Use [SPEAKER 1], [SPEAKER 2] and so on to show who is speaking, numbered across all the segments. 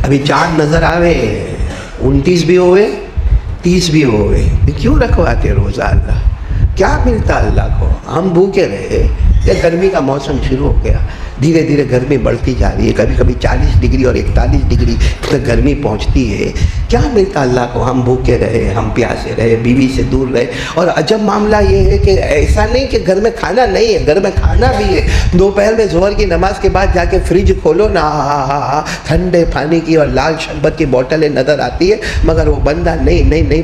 [SPEAKER 1] ابھی چاند نظر آوے 29 بھی ہوئے 30 بھی ہوئے، کیوں رکھواتے روزہ اللہ؟ کیا ملتا اللہ کو؟ ہم بھوکے رہے کہ گرمی کا موسم شروع ہو گیا، دھیرے دھیرے گرمی بڑھتی جا رہی ہے، کبھی کبھی 40 ڈگری اور 41 ڈگری تک گرمی پہنچتی ہے، کیا ملتا اللہ کو؟ ہم بھوکے رہے، ہم پیاسے رہے، بیوی سے دور رہے۔ اور عجب معاملہ یہ ہے کہ ایسا نہیں کہ گھر میں کھانا نہیں ہے، گھر میں کھانا بھی ہے۔ دوپہر میں ظہر کی نماز کے بعد جا کے فریج کھولو نا، ٹھنڈے پانی کی اور لال شربت کی بوتلیں نظر آتی ہے، مگر وہ بندہ نہیں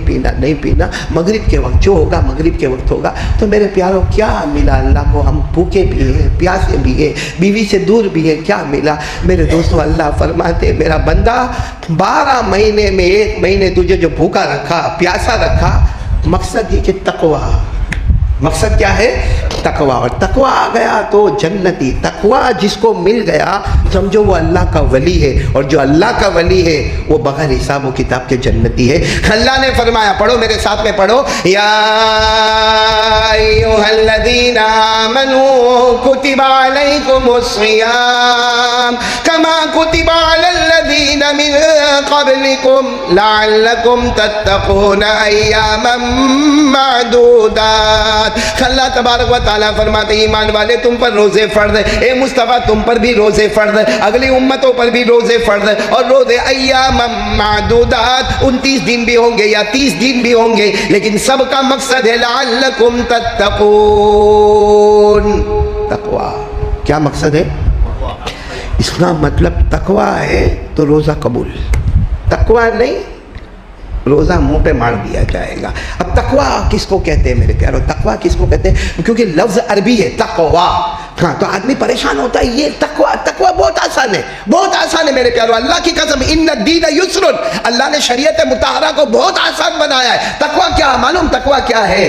[SPEAKER 1] پینا۔ مغرب کے وقت جو ہوگا مغرب کے وقت ہوگا۔ تو میرے پیاروں کیا ملا اللہ کو؟ ہم بھوکے بھی ہیں، پیاسے بھی ہیں، بیوی سے دور بھی ہے، کیا ملا؟ میرے دوستو اللہ فرماتے میرا بندہ 12 مہینے میں 1 مہینے تجھے جو بھوکا رکھا، پیاسا رکھا، مقصد یہ کہ تقوی، مقصد کیا ہے؟ تقوی۔ اور تقوی آ گیا تو جنتی۔ تقوی جس کو مل گیا سمجھو وہ اللہ کا ولی ہے، اور جو اللہ کا ولی ہے وہ بغیر حساب و کتاب کے جنتی ہے۔ اللہ نے فرمایا، پڑھو میرے ساتھ میں پڑھو، یا ایھا الذین آمنوا کتب علیکم الصیام کما کتب علی الذین من قبلکم لعلکم تتقون ایاما معدودات۔ اللہ تبارک و تعالیٰ فرماتے ایمان والے تم پر روزے فرض، اے مصطفیٰ تم پر بھی روزے فرض، اگلی امتوں پر بھی روزے فرض، اور روزے ایام معدودات 29 دن بھی ہوں گے یا 30 دن بھی ہوں گے، لیکن سب کا مقصد ہے لعلکم تتقون۔ تقوی کیا مقصد ہے؟ اس کا مطلب تقوی ہے تو روزہ قبول، تقوی نہیں روزہ منہ پہ مار دیا جائے گا۔ اب تقوی کس کو کہتے ہیں میرے پیارو؟ تقوی کس کو کہتے ہیں؟ کیونکہ لفظ عربی ہے تقوی، ہاں تو آدمی پریشان ہوتا ہے، یہ تقوی بہت آسان ہے، بہت آسان ہے میرے پیارو، اللہ کی قسم، ان الدین یسر، اللہ نے شریعت مطہرہ کو بہت آسان بنایا ہے۔ تقوی کیا معلوم؟ تقوی کیا ہے؟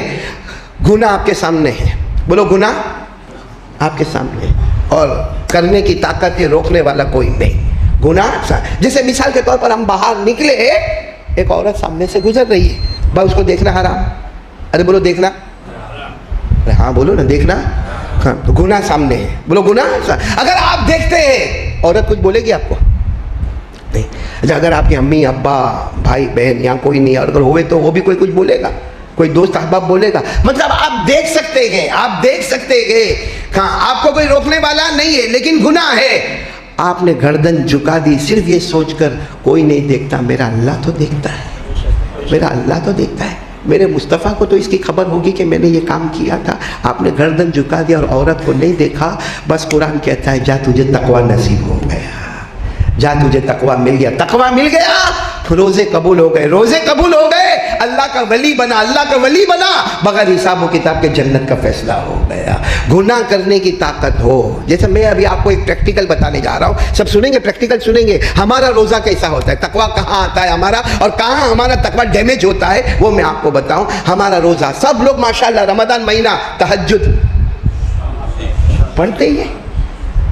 [SPEAKER 1] گناہ آپ کے سامنے ہے، بولو گناہ آپ کے سامنے ہے، اور کرنے کی طاقت ہے، روکنے والا کوئی نہیں۔ گناہ جیسے مثال کے طور پر ہم باہر نکلے، ایک عورت سامنے سے گزر رہی ہے، بھائی اس کو دیکھنا حرام؟ ارے بولو دیکھنا، ارے ہاں بولو نا دیکھنا، ہاں تو گناہ سامنے ہے، بولو گناہ۔ اگر آپ دیکھتے ہیں عورت کچھ بولے گی آپ کو؟ نہیں۔ اچھا اگر آپ کے امی ابا بھائی بہن یہاں کوئی نہیں، اور اگر ہوئے تو وہ بھی کوئی کچھ بولے گا؟ کوئی دوست احباب بولے گا؟ مطلب آپ دیکھ سکتے ہیں، آپ دیکھ سکتے ہیں، ہاں آپ کو کوئی روکنے والا نہیں ہے، لیکن گناہ ہے۔ آپ نے گردن جھکا دی صرف یہ سوچ کر کوئی نہیں دیکھتا، میرا اللہ تو دیکھتا ہے، میرا اللہ تو دیکھتا ہے، میرے مصطفیٰ کو تو اس کی خبر ہوگی کہ میں نے یہ کام کیا تھا۔ آپ نے گردن جھکا دیا اور عورت کو نہیں دیکھا، بس قرآن کہتا ہے جا تجھے تقوی نصیب ہو گیا، جا تجھے تقوی مل گیا، تقوی مل گیا، روزے قبول ہو گئے، روزے قبول ہو گئے، اللہ کا ولی بنا، اللہ کا ولی بنا، بغیر حساب و کتاب کے جنت کا فیصلہ ہو گیا۔ گناہ کرنے کی طاقت ہو، جیسے میں ابھی آپ کو ایک پریکٹیکل بتانے جا رہا ہوں، سب سنیں گے، پریکٹیکل سنیں گے، ہمارا روزہ کیسا ہوتا ہے، تقوی کہاں آتا ہے ہمارا، اور کہاں ہمارا تقوی ڈیمیج ہوتا ہے، وہ میں آپ کو بتاؤں۔ ہمارا روزہ، سب لوگ ماشاءاللہ رمضان مہینہ تہجد پڑھتے ہی ہیں،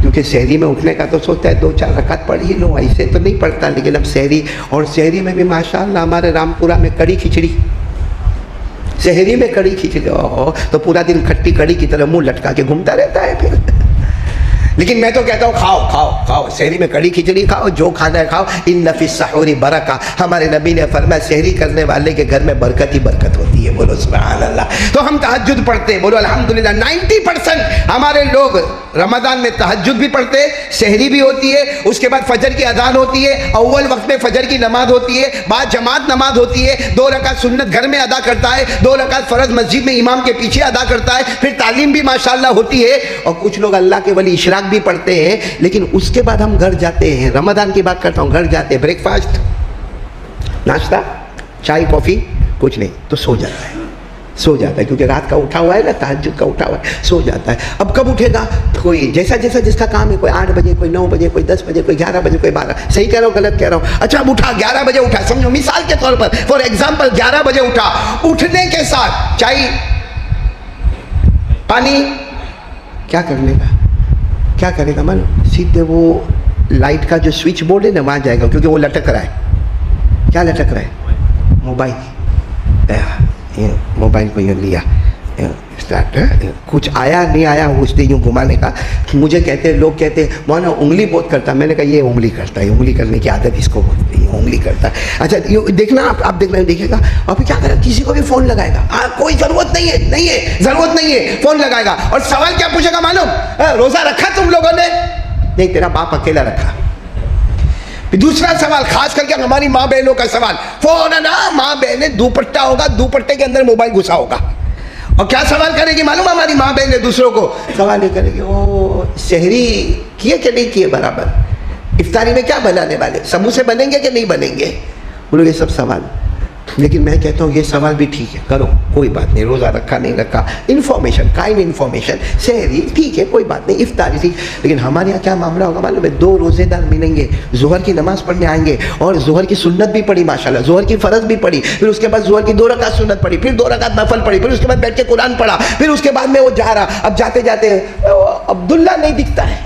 [SPEAKER 1] کیونکہ سحری میں اٹھنے کا تو سوچتا ہے 2-4 رکعت پڑھ ہی لوں، ایسے تو نہیں پڑھتا، لیکن اب سحری، اور سحری میں بھی ماشاءاللہ ہمارے رامپورہ میں کڑی کھچڑی، سحری میں کڑی کھچڑی، تو پورا دن کھٹی کڑی کی طرح منہ لٹکا کے گھومتا رہتا ہے پھر۔ لیکن میں تو کہتا ہوں کھاؤ کھاؤ کھاؤ، سحری میں کڑی کھچڑی کھاؤ، جو کھانا ہے کھاؤ، ان فی السحور برکہ، ہمارے نبی نے فرمایا سحری کرنے والے کے گھر میں برکت ہی برکت ہوتی ہے، بولو سبحان اللہ۔ تو ہم تہجد پڑھتے ہیں، بولو الحمدللہ۔ 90% ہمارے لوگ رمضان میں تہجد بھی پڑھتے، سحری بھی ہوتی ہے، اس کے بعد فجر کی اذان ہوتی ہے، اول وقت میں فجر کی نماز ہوتی ہے، بعد جماعت نماز ہوتی ہے، 2 رکعت سنت گھر میں ادا کرتا ہے، 2 رکعت فرض مسجد میں امام کے پیچھے ادا کرتا ہے، پھر تعلیم بھی ماشاءاللہ ہوتی ہے، اور کچھ لوگ اللہ کے ولی اشراق بھی پڑھتے ہیں۔ لیکن اس کے بعد ہم گھر جاتے ہیں، رمضان کی بات کرتا ہوں، گھر جاتے ہیں، بریک فاسٹ، ناشتہ، چائے کافی کچھ نہیں، تو سو جاتا ہے، سو جاتا ہے، کیونکہ رات کا اٹھا ہوا ہے نا، تہجد کا اٹھا ہوا ہے، سو جاتا ہے۔ اب کب اٹھے گا؟ کوئی جیسا جس کا کام ہے، کوئی 8 بجے، کوئی 9 بجے، کوئی 10 بجے، کوئی 11 بجے، کوئی 12، صحیح کہہ رہا ہوں غلط کہہ رہا ہوں؟ اچھا اب اٹھا 11 بجے اٹھا، سمجھو مثال کے طور پر، فار ایگزامپل 11 بجے اٹھا، اٹھنے کے ساتھ چائے پانی کیا کرنے کا، کیا کرے گا معلوم؟ سیدھے وہ لائٹ کا جو سوئچ بورڈ ہے نا وہاں جائے گا، کیونکہ وہ لٹک رہا ہے، کیا لٹک رہا ہے؟ موبائل، موبائل کو یہ لیا، कुछ आया नहीं आया उसने यूँ घुमाने का. मुझे कहते लोग कहते मौलाना उंगली बहुत करता है. मैंने कहा ये उंगली करता है, उंगली करने की आदत इसको बोलते हैं, उंगली करता है. अच्छा देखना आप देखना देखिएगा. और फिर क्या करेगा, किसी को भी फ़ोन लगाएगा. कोई ज़रूरत नहीं है ज़रूरत नहीं है, फ़ोन लगाएगा. और सवाल क्या पूछेगा मालूम, रोज़ा रखा तुम लोगों ने? नहीं, तेरा बाप अकेला रखा. दूसरा सवाल, खास करके हमारी माँ बहनों का सवाल, फोन है ना, माँ बहनें दुपट्टा होगा, दुपट्टे के अंदर मोबाइल घुसा होगा. और क्या सवाल करेगी मालूम हमारी माँ बहनें दूसरों को? सवाल ये करेगी, ओ शहरी किए कि नहीं किए बराबर, इफ्तारी में क्या बनाने वाले, समोसे बनेंगे कि नहीं बनेंगे. बोलो ये सब सवाल. लेकिन मैं कहता हूँ ये सवाल भी ठीक है, करो कोई बात नहीं. रोज़ा रखा नहीं रखा, इन्फॉर्मेशन, काइंड इन्फॉर्मेशन. शहरी ठीक है, कोई बात नहीं. इफ्तारी ठीक. लेकिन हमारे यहाँ क्या मामला होगा मालूम है, 2 रोज़ेदार मिलेंगे, ज़ोहर की नमाज़ पढ़ने आएंगे, और ज़ोहर की सुन्नत भी पढ़ी माशाल्लाह, ज़ोहर की फ़र्ज़ भी पढ़ी, फिर उसके बाद ज़ोहर की 2 रकात सुन्नत पढ़ी, फिर 2 रकात नफल पढ़ी, फिर उसके बाद बैठ के कुरान पढ़ा, फिर उसके बाद में वो जा रहा. अब जाते जाते अब्दुल्ला नहीं दिखता है,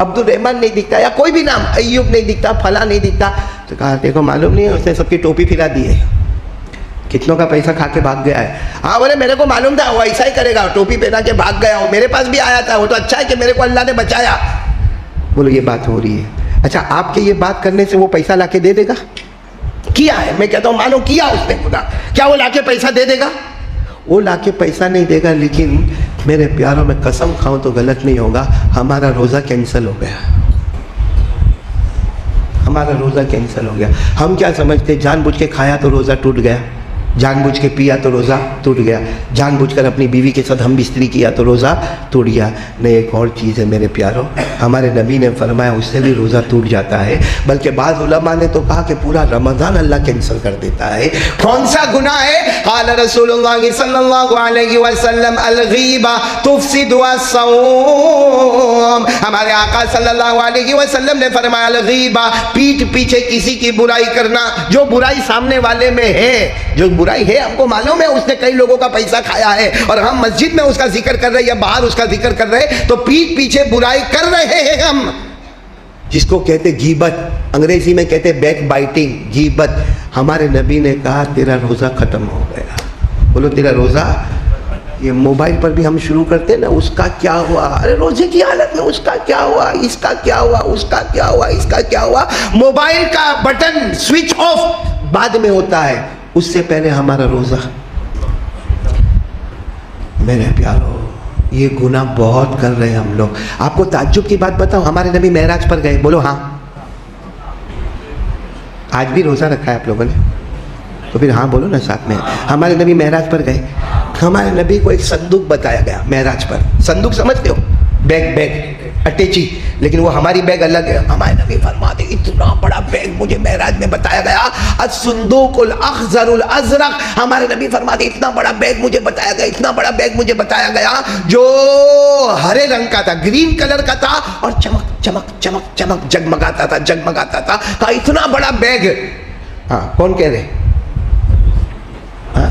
[SPEAKER 1] अब्दुल रहमान नहीं दिखता, या कोई भी नाम, अय्यूब नहीं दिखता, फला नहीं दिखता. तो कहा देखो मालूम नहीं है, उसने सबकी टोपी फिरा दी है, कितनों का पैसा खा के भाग गया है. हाँ बोले मेरे को मालूम था वो ऐसा ही करेगा, टोपी पहना के भाग गया हो, मेरे पास भी आया था, वो तो अच्छा है कि मेरे को अल्लाह ने बचाया. बोलो ये बात हो रही है. अच्छा आपके ये बात करने से वो पैसा लाके दे देगा? किया है, मैं कहता हूँ मानो किया उसने खुदा, क्या वो लाके पैसा दे देगा? वो लाके पैसा नहीं देगा. लेकिन मेरे प्यारों में कसम खाऊं तो गलत नहीं होगा, हमारा रोज़ा कैंसिल हो गया, हमारा रोज़ा कैंसिल हो गया. हम क्या समझते, जानबूझ के खाया तो रोज़ा टूट गया, जानबूझ के पिया तो रोज़ा टूट गया, जानबूझकर अपनी बीवी के साथ हम बिस्तरी किया तो रोज़ा टूट गया. नहीं, एक और चीज़ है मेरे प्यारों, हमारे नबी ने फरमाया उससे भी रोज़ा टूट जाता है. बल्कि बाद उलमा ने तो कहा कि पूरा रमज़ान अल्लाह कैंसिल कर देता है. कौन सा गुनाह है? क़ाल रसूलुल्लाह सल्लल्लाहु अलैहि वसल्लम अल-ग़ीबा तुफ़सिदु अस-सौम. हमारे आका सल्लल्लाहु अलैहि वसल्लम ने फरमाया अल-ग़ीबा, पीठ पीछे किसी की बुराई करना. जो बुराई सामने वाले में है, जो बुराई है हमको मालूम है, उसने कई लोगों का पैसा खाया है और हम मस्जिद में उसका जिक्र कर रहे हैं या बाहर उसका जिक्र कर रहे हैं, तो पीठ पीछे बुराई कर रहे हैं हम, जिसको कहते गीबत, अंग्रेजी में कहते बैक बाइटिंग, गीबत. हमारे नबी ने कहा तेरा रोज़ा ख़त्म हो गया. बोलो तेरा रोज़ा. ये मोबाइल पर भी हम शुरू करते हैं ना, उसका क्या हुआ, अरे रोजे की हालत में उसका क्या हुआ, इसका क्या हुआ, उसका क्या हुआ, इसका क्या हुआ. मोबाइल का बटन स्विच ऑफ बाद में होता है, उससे पहले हमारा रोज़ा. मेरे प्यारो ये गुनाह बहुत कर रहे हैं हम लोग. आपको ताज्जुब की बात बताऊं, हमारे नबी मेराज पर गए. बोलो हाँ. आज भी रोज़ा रखा है आप लोगों ने, तो फिर हाँ बोलो ना साथ में. हमारे नबी मेराज पर गए, हमारे नबी को एक संदूक बताया गया मेराज पर. संदूक समझते हो, बैग अटैची, लेकिन वो हमारी बैग अलग है. हमारे नबी फरमाते इतना बड़ा बैग मुझे मेराज में बताया गया, अस-सुंदूकुल अख़ज़रुल अज़रक़. हमारे नबी फरमाते इतना बड़ा बैग मुझे बताया गया, इतना बड़ा बैग मुझे बताया गया जो हरे रंग का था, ग्रीन कलर का था, और चमक चमक चमक चमक जगमगाता था, जगमगाता था. कहा इतना बड़ा बैग. हाँ कौन कह रहे?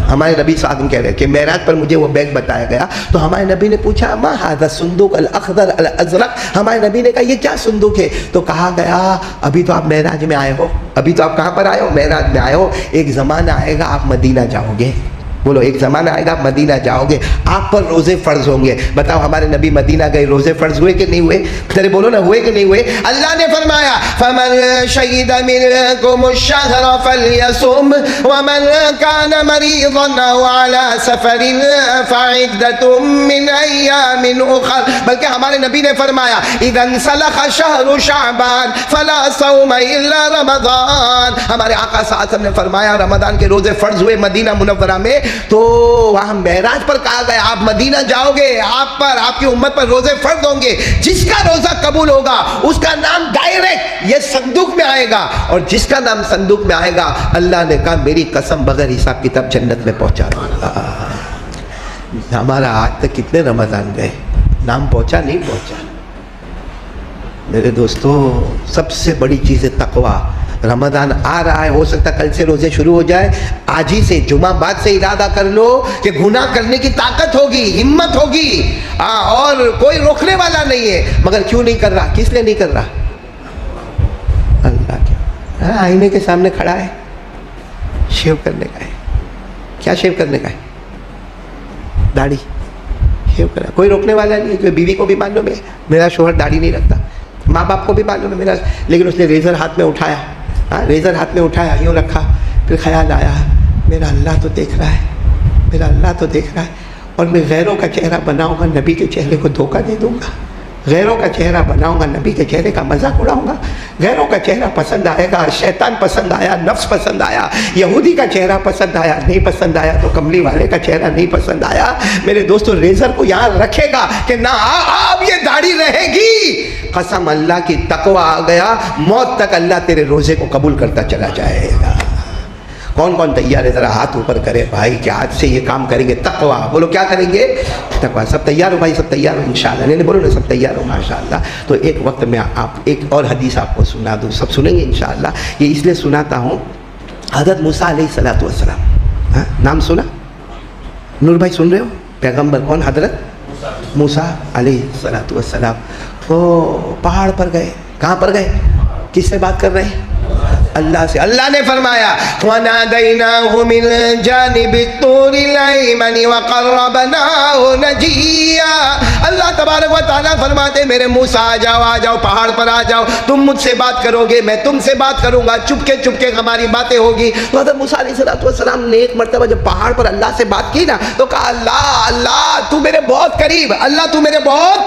[SPEAKER 1] हमारे नबी साहब कह रहे कि मेराज पर मुझे वो बैग बताया गया. तो हमारे नबी ने पूछा मा हाज़ा सुंदूक अल अख़ज़र अल अज़रक़. हमारे नबी ने कहा ये क्या सुंदूक है? तो कहा गया अभी तो आप मेराज में आए हो, अभी तो आप कहाँ पर आए हो, मेराज में आए हो. एक ज़माना आएगा आप मदीना जाओगे. बोलो एक ज़माना आएगा आप मदीना जाओगे, आप पर रोज़े फ़र्ज़ होंगे. बताओ हमारे नबी मदीना गए, रोज़े फ़र्ज़ हुए कि नहीं हुए? तेरे बोलो ना, हुए कि नहीं हुए? अल्लाह ने फरमाया फमन शहीद मिनकुमुश-शहर फल्यसुम वमन कान मरीज़न औ अला सफ़रिन फ़इद्दतुम मिन अय्यामिन उख़र. बल्कि हमारे नबी ने फरमाया इदन सलख़ शहरु शअबान फला सौम इल्ला रमज़ान. हमारे आका साहब ने फरमाया रमज़ान के रोज़े फ़र्ज़ हुए मदीना मुनव्वरा में, तो वहां मेराज पर कहा गया आप मदीना जाओगे, आप पर, आपकी उम्मत पर रोजे फर्ज होंगे. जिसका रोजा कबूल होगा उसका नाम डायरेक्ट ये संदूक में आएगा, और जिसका नाम संदूक में आएगा अल्लाह ने कहा मेरी कसम बगैर हिसाब किताब जन्नत में पहुंचा दूंगा. हमारा आज तक कितने रमजान गए, नाम पहुंचा नहीं पहुंचा. मेरे दोस्तों सबसे बड़ी चीज है तकवा. रमज़ान आ रहा है, हो सकता कल से रोज़े शुरू हो जाए, आज ही से जुमा बाद से इरादा कर लो कि गुनाह करने की ताकत होगी, हिम्मत होगी, और कोई रोकने वाला नहीं है. मगर क्यों नहीं कर रहा, किस लिए नहीं कर रहा? अल्लाह क्या, आईने के सामने खड़ा है, शेव करने का है. क्या शेव करने का है? दाढ़ी. शेव करा, कोई रोकने वाला नहीं है। जो बीवी को भी मालूम है मेरा शोहर दाढ़ी नहीं रखता, माँ बाप को भी मालूम है मेरा, लेकिन उसने रेज़र हाथ में उठाया, हाँ रेज़र हाथ में उठाया, यूँ रखा, फिर ख्याल आया मेरा अल्लाह तो देख रहा है, मेरा अल्लाह तो देख रहा है, और मैं गैरों का चेहरा बनाऊंगा, नबी के चेहरे को धोखा दे दूंगा, गैरों का चेहरा बनाऊंगा, नबी के चेहरे का मजाक उड़ाऊंगा, गैरों का चेहरा पसंद आएगा, शैतान पसंद आया, नफ्स पसंद आया, यहूदी का चेहरा पसंद आया, नहीं पसंद आया तो कमली वाले का चेहरा नहीं पसंद आया। मेरे दोस्तों रेज़र को यहाँ रखेगा कि ना अब ये दाढ़ी रहेगी, कसम अल्लाह की, तकवा आ गया, मौत तक अल्लाह तेरे रोज़े को कबूल करता चला जाएगा। कौन कौन तैयार है, ज़रा हाथ ऊपर करे भाई कि आज से ये काम करेंगे, तकवा, बोलो क्या करेंगे, तकवा। सब तैयार हो भाई, सब तैयार हो इंशाल्लाह, नहीं बोलो ना सब तैयार हो माशाल्लाह। तो एक वक्त में आप एक और हदीस आपको सुना दूँ, सब सुनेंगे इंशाल्लाह। ये इसलिए सुनाता हूँ, हज़रत मूसा अलैहिस्सलातु वस्सलाम, हाँ नाम सुना, नूर भाई सुन रहे हो, पैगम्बर कौन, हज़रत मूसा अलैहिस्सलातु वस्सलाम, वो पहाड़ पर गए, कहाँ पर गए, किससे बात कर रहे हैं, अल्लाह से। अल्लाह ने फरमाया वनादैनाहु मिन जानिबित तूरिल अयमनी व क़र्रबनाहु नजिया। अल्लाह तबारक व तआला फरमाते मेरे मूसा आ जाओ, पहाड़ पर आ जाओ, तुम मुझसे बात करोगे, मैं तुमसे बात करूंगा, चुपके चुपके हमारी बातें होगी। तो हज़रत मूसा अलैहिस्सलाम ने एक मरतबा जब पहाड़ पर अल्लाह से बात की ना, तो कहा अल्लाह तू मेरे बहुत करीब, अल्लाह तू मेरे बहुत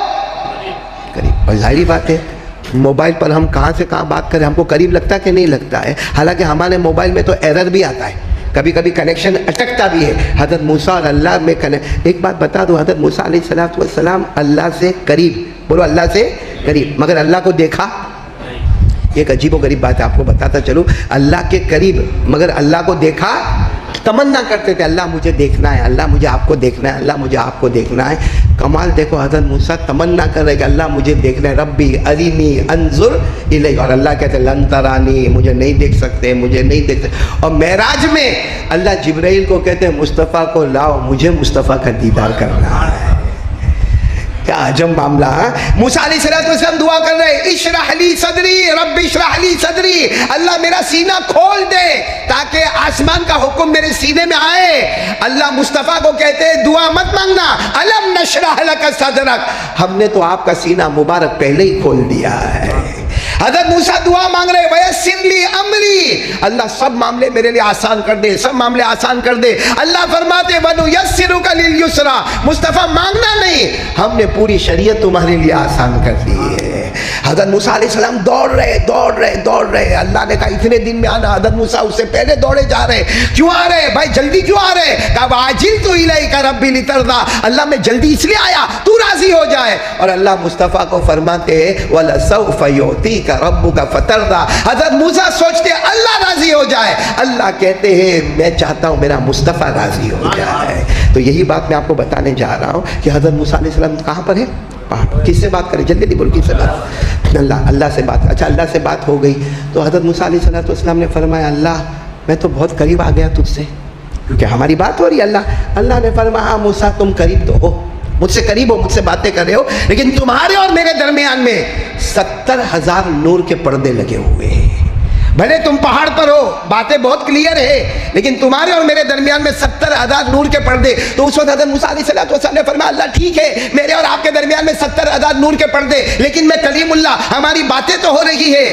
[SPEAKER 1] करीब। और जाहिर बात है मोबाइल पर हम कहाँ से कहाँ बात करें, हमको करीब लगता है कि नहीं लगता है, हालांकि हमारे मोबाइल में तो एरर भी आता है, कभी कभी कनेक्शन अटकता भी है। हज़रत मूसा और अल्लाह में एक बात बता दो, हज़रत मूसा अलैहिस्सलाम अल्लाह से करीब, बोलो अल्लाह से करीब, मगर अल्लाह को देखा, एक अजीब व गरीब बात है, आपको बताता चलूँ, अल्लाह के करीब मगर अल्लाह को देखा, तमन्ना करते थे अल्लाह मुझे देखना है, अल्लाह मुझे आपको देखना है, अल्लाह मुझे आपको देखना है। कमाल देखो, हज़रत मूसा तमन्ना कर रहे कि अल्लाह मुझे देखना है, रब्बी अरिनी अंजुर इलैक, और अल्लाह कहते लन तरानी, मुझे नहीं देख सकते, मुझे नहीं देख सकते। और मेराज में अल्लाह जिब्राइल को कहते हैं मुस्तफ़ा को लाओ, मुझे मुस्तफ़ा का दीदार करना है। क्या अजब मामला है। मूसा अलैहिस्सलाम दुआ कर रहे, इशरह ली सदरी रब्बी इशरह ली सदरी, अल्लाह मेरा सीना खोल दे ताकि आसमान का हुक्म मेरे सीने में आए। अल्लाह मुस्तफ़ा को कहते हैं दुआ मत मांगना, अलम नशरह लक सदरक, हमने तो आपका सीना मुबारक पहले ही खोल दिया है। हज़रत मूसा दुआ मांग रहे, वयस्सिर ली अमरी, अल्लाह सब मामले मेरे लिए आसान कर दे, सब मामले आसान कर दे। अल्लाह फरमाते वनुयस्सिरुका लिल युसरा, मुस्तफ़ा मांगना नहीं, हमने पूरी शरीयत तुम्हारे लिए आसान कर दी है। हज़रत मूसा अलैहिस्सलाम दौड़ रहे, अल्लाह ने कहा इतने दिन में आना। हज़रत मूसा उससे पहले दौड़े जा रहे, क्यों आ रहे भाई, जल्दी क्यों आ रहे, कहा वाजिलतु इलैका रब्बी लितरदा, अल्लाह मैं जल्दी इसलिए आया तू राजी हो जाए। और अल्लाह मुस्तफ़ा को फरमाते वलसौफ युतीका रब्बुका फतरदा, हज़रत मूसा सोचते अल्लाह राजी हो जाए, अल्लाह कहते हैं मैं चाहता हूँ मेरा मुस्तफ़ा राजी हो जाए। तो यही बात मैं आपको बताने जा रहा हूँ कि हज़रत मूसा अलैहिस्सलाम कहाँ पर है, पहाड़। किससे बात करें, जल्दी जल्दी बोलो किससे बात, अल्लाह से बात। अच्छा अल्लाह से बात हो गई तो हज़रत मूसा अलैहिस्सलाम ने फरमाया अल्लाह मैं तो बहुत करीब आ गया तुझसे, क्योंकि हमारी बात हो रही है। अल्लाह ने फरमाया मूसा तुम करीब तो हो, मुझसे करीब हो, मुझसे बातें कर रहे हो, लेकिन तुम्हारे और मेरे दरमियान में 70,000 नूर के पर्दे लगे हुए हैं। भले तुम पहाड़ पर हो, बातें बहुत क्लियर है, लेकिन तुम्हारे और मेरे दरमियान में 70,000 नूर के पर्दे। तो उस वक्त हज़रत मूसा अलैहिस्सलाम ने फरमाया अल्लाह ठीक है मेरे और आपके दरमियान में 70,000 नूर के पर्दे, लेकिन मैं कलीमुल्लाह, हमारी बातें तो हो रही है।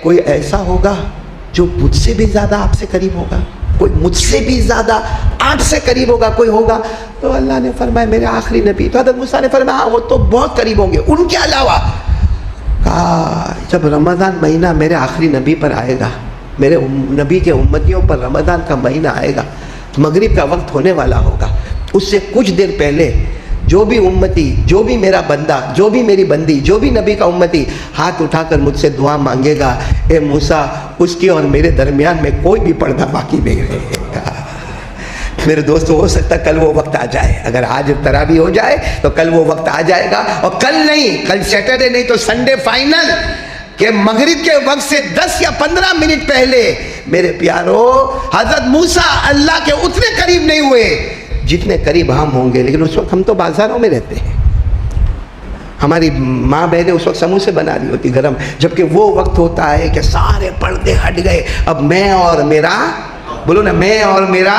[SPEAKER 1] कोई ऐसा होगा जो मुझसे भी ज़्यादा आपसे करीब होगा, कोई मुझसे भी ज़्यादा आपसे करीब होगा, कोई होगा। तो अल्लाह ने फरमाया मेरे आखिरी नबी। तो हज़रत मूसा ने फरमाया वो तो बहुत करीब होंगे, उनके अलावा कहा जब रमज़ान महीना मेरे आखिरी नबी पर आएगा, मेरे नबी के उम्मतियों पर रमज़ान का महीना आएगा, मगरिब का वक्त होने वाला होगा, उससे कुछ देर पहले जो भी उम्मती, जो भी मेरा बंदा, जो भी मेरी बंदी, जो भी नबी का उम्मती हाथ उठाकर मुझसे दुआ मांगेगा, ए मूसा उसके और मेरे दरमियान में कोई भी पर्दा बाकी नहीं रहेगा। मेरे दोस्तों हो सकता है कल वो वक्त आ जाए, अगर आज तरावी हो जाए तो कल वो वक्त आ जाएगा। और कल नहीं, कल सैटरडे नहीं तो संडे फाइनल के मगरिब के वक्त से 10 या 15 मिनट पहले मेरे प्यारो हज़रत मूसा अल्लाह के उतने करीब नहीं हुए जितने करीब हम होंगे। लेकिन उस वक्त हम तो बाजारों में रहते हैं, हमारी माँ बहनें उस वक्त समोसे बना रही होती गरम, जबकि वो वक्त होता है कि सारे पर्दे हट गए, अब मैं और मेरा, बोलो ना मैं और मेरा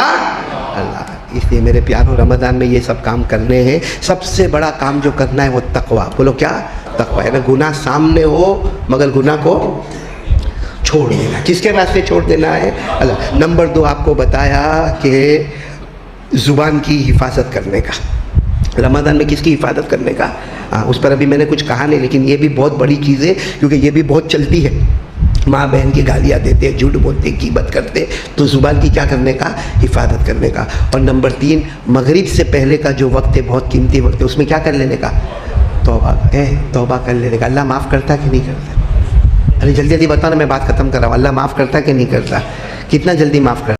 [SPEAKER 1] अल्लाह। اس لیے میرے پیاروں رمضان میں یہ سب کام کرنے ہیں. سب سے بڑا کام جو کرنا ہے وہ تقویٰ. بولو کیا؟ تقویٰ. اگر گناہ سامنے ہو مگر گناہ کو چھوڑ دینا. کس کے راستے چھوڑ دینا ہے؟ اللہ. نمبر 2 آپ کو بتایا کہ زبان کی حفاظت کرنے کا. رمضان میں کس کی حفاظت کرنے کا؟ اس پر ابھی میں نے کچھ کہا نہیں، لیکن یہ بھی بہت بڑی چیز ہے کیونکہ یہ بھی بہت چلتی ہے. ماں بہن کی گالیاں دیتے، جھوٹ بولتے، غیبت کرتے، تو زبان کی کیا کرنے کا؟ حفاظت کرنے کا. اور نمبر 3 مغرب سے پہلے کا جو وقت ہے بہت قیمتی وقت ہے، اس میں کیا کر لینے کا؟ توبہ کر لینے کا. اللہ معاف کرتا کہ نہیں کرتا؟ ارے جلدی جلدی بتاؤ نا، میں بات ختم کر رہا ہوں. اللہ معاف کرتا کہ نہیں کرتا؟ کتنا جلدی معاف کرتا؟